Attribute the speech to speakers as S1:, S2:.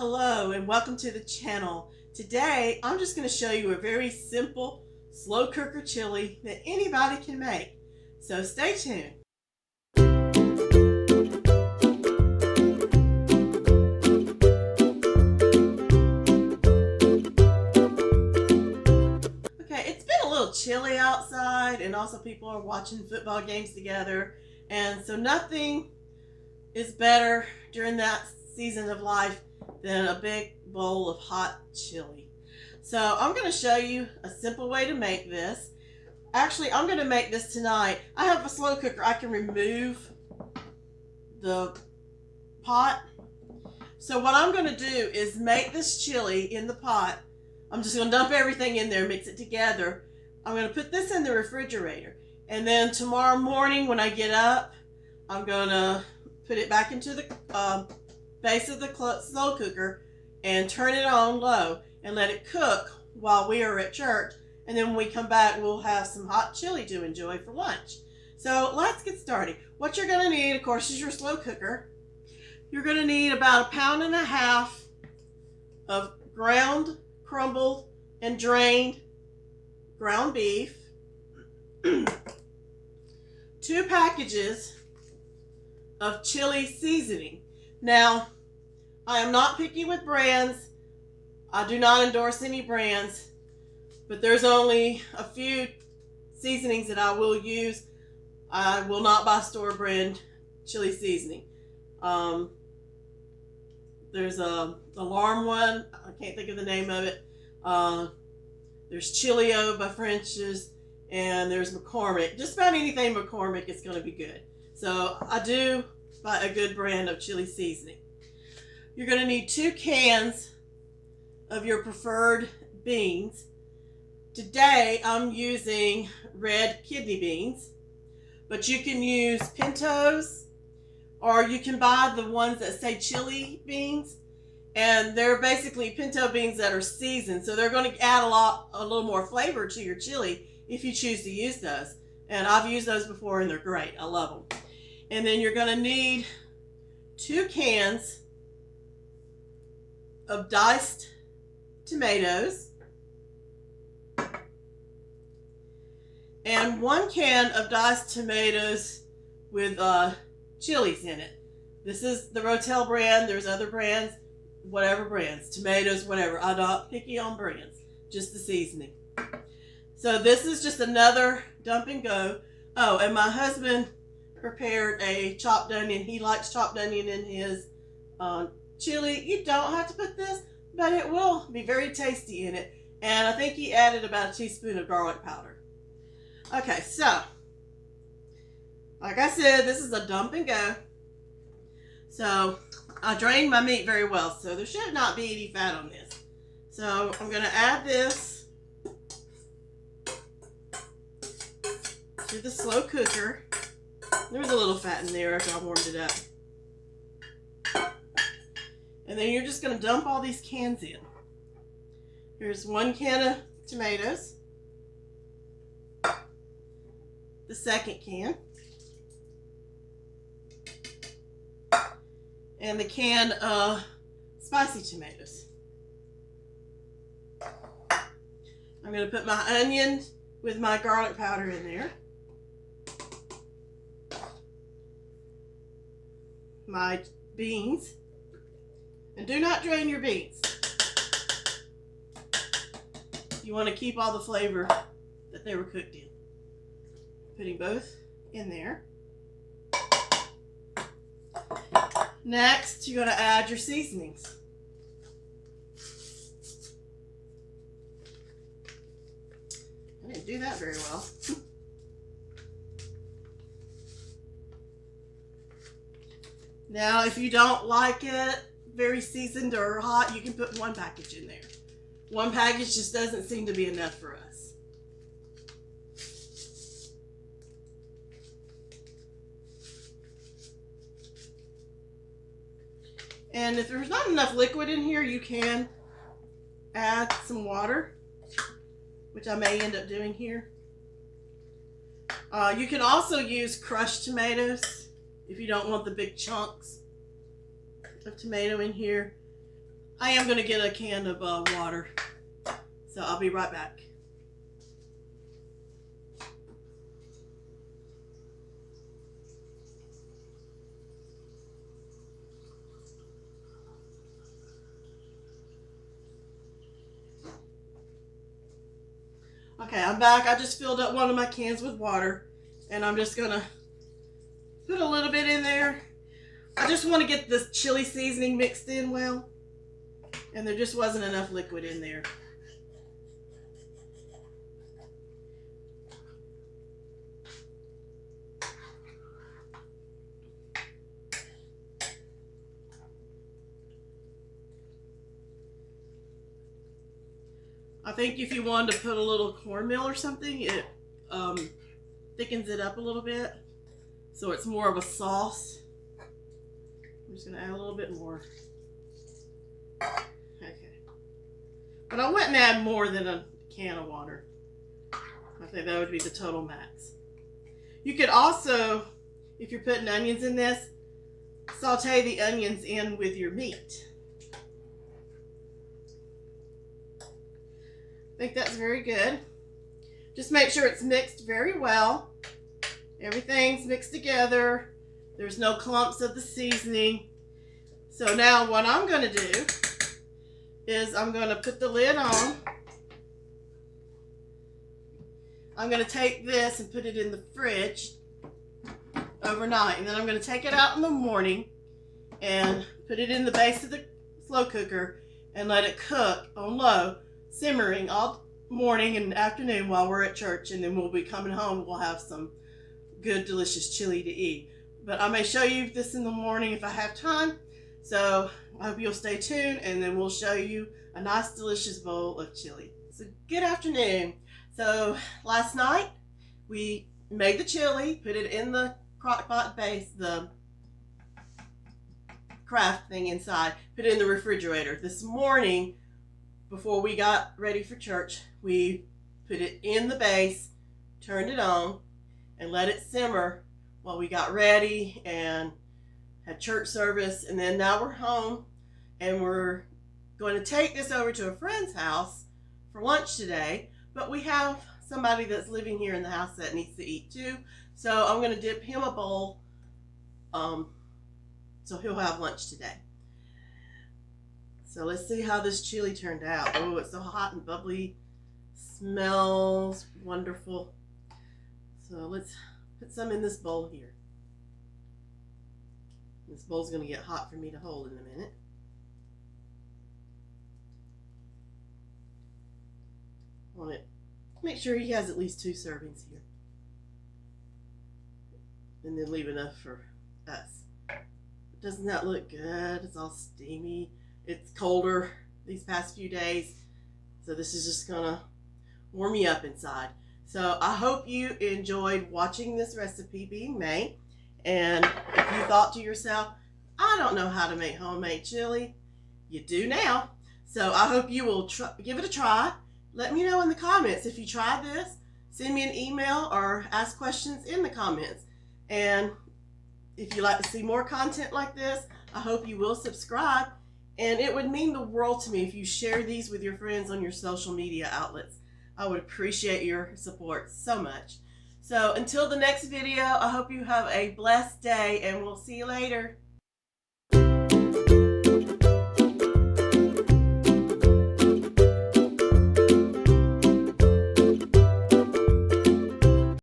S1: Hello and welcome to the channel. Today I'm just going to show you a very simple slow cooker chili that anybody can make. So stay tuned. Okay, it's been a little chilly outside and also people are watching football games together, and so nothing is better during that season of life than a big bowl of hot chili. So I'm going to show you a simple way to make this. Actually, I'm going to make this tonight. I have a slow cooker. I can remove the pot. So what I'm going to do is make this chili in the pot. I'm just going to dump everything in there, mix it together. I'm going to put this in the refrigerator. And then tomorrow morning when I get up, I'm going to put it back into the base of the slow cooker and turn it on low and let it cook while we are at church, and then when we come back we'll have some hot chili to enjoy for lunch. So let's get started. What you're going to need, of course, is your slow cooker. You're going to need about 1.5 pounds of ground, crumbled, and drained ground beef, 2 packages of chili seasoning. Now, I am not picky with brands. I do not endorse any brands, but there's only a few seasonings that I will use. I will not buy store brand chili seasoning. There's a alarm one. I can't think of the name of it. There's Chilio by French's, and there's McCormick. Just about anything McCormick is going to be good. So I do buy a good brand of chili seasoning. You're going to need 2 cans of your preferred beans. Today I'm using red kidney beans, but you can use pintos, or you can buy the ones that say chili beans, and they're basically pinto beans that are seasoned, so they're going to add a little more flavor to your chili if you choose to use those. And I've used those before and they're great. I love them. And then you're going to need 2 cans of diced tomatoes and 1 can of diced tomatoes with chilies in it. This is the Rotel brand. There's other brands, whatever brands, tomatoes, whatever. I'm not picky on brands, just the seasoning. So this is just another dump and go. Oh, and my husband prepared a chopped onion. He likes chopped onion in his chili. You don't have to put this, but it will be very tasty in it. And I think he added about a teaspoon of garlic powder. Okay, so like I said, this is a dump and go. So I drained my meat very well, so there should not be any fat on this. So I'm going to add this to the slow cooker. There was a little fat in there after I warmed it up. And then you're just going to dump all these cans in. Here's 1 can of tomatoes. The second can. And the can of spicy tomatoes. I'm going to put my onion with my garlic powder in there. My beans. And do not drain your beans. You want to keep all the flavor that they were cooked in. Putting both in there. Next, you're going to add your seasonings. I didn't do that very well. Now, if you don't like it very seasoned or hot, you can put 1 package in there. 1 package just doesn't seem to be enough for us. And if there's not enough liquid in here, you can add some water, which I may end up doing here. You can also use crushed tomatoes if you don't want the big chunks of tomato in here. I am going to get a can of water. So I'll be right back. Okay, I'm back. I just filled up one of my cans with water, and I'm just gonna put a little bit in there. I just want to get this chili seasoning mixed in well, and there just wasn't enough liquid in there. I think if you wanted to put a little cornmeal or something, it thickens it up a little bit, so it's more of a sauce. I'm just going to add a little bit more. Okay. But I wouldn't add more than a can of water. I think that would be the total max. You could also, if you're putting onions in this, saute the onions in with your meat. I think that's very good. Just make sure it's mixed very well. Everything's mixed together. There's no clumps of the seasoning. So now what I'm going to do is I'm going to put the lid on. I'm going to take this and put it in the fridge overnight. And then I'm going to take it out in the morning and put it in the base of the slow cooker and let it cook on low, simmering all morning and afternoon while we're at church, and then we'll be coming home. We'll have some good, delicious chili to eat. But I may show you this in the morning if I have time. So I hope you'll stay tuned, and then we'll show you a nice, delicious bowl of chili. So good afternoon. So last night we made the chili, put it in the crock pot base, the craft thing inside, put it in the refrigerator. This morning, before we got ready for church, we put it in the base, turned it on, and let it simmer while we got ready and had church service. And then now we're home, and we're going to take this over to a friend's house for lunch today. But we have somebody that's living here in the house that needs to eat too. So I'm going to dip him a bowl so he'll have lunch today. So let's see how this chili turned out. Oh, it's so hot and bubbly. Smells wonderful. So let's put some in this bowl here. This bowl's going to get hot for me to hold in a minute. Want it. Make sure he has at least 2 servings here. And then leave enough for us. Doesn't that look good? It's all steamy. It's colder these past few days, so this is just gonna warm me up inside. So I hope you enjoyed watching this recipe being made, and if you thought to yourself, I don't know how to make homemade chili, you do now. So I hope you will give it a try. Let me know in the comments if you tried this. Send me an email or ask questions in the comments. And if you'd like to see more content like this, I hope you will subscribe. And it would mean the world to me if you share these with your friends on your social media outlets. I would appreciate your support so much. So until the next video, I hope you have a blessed day, and we'll see you later.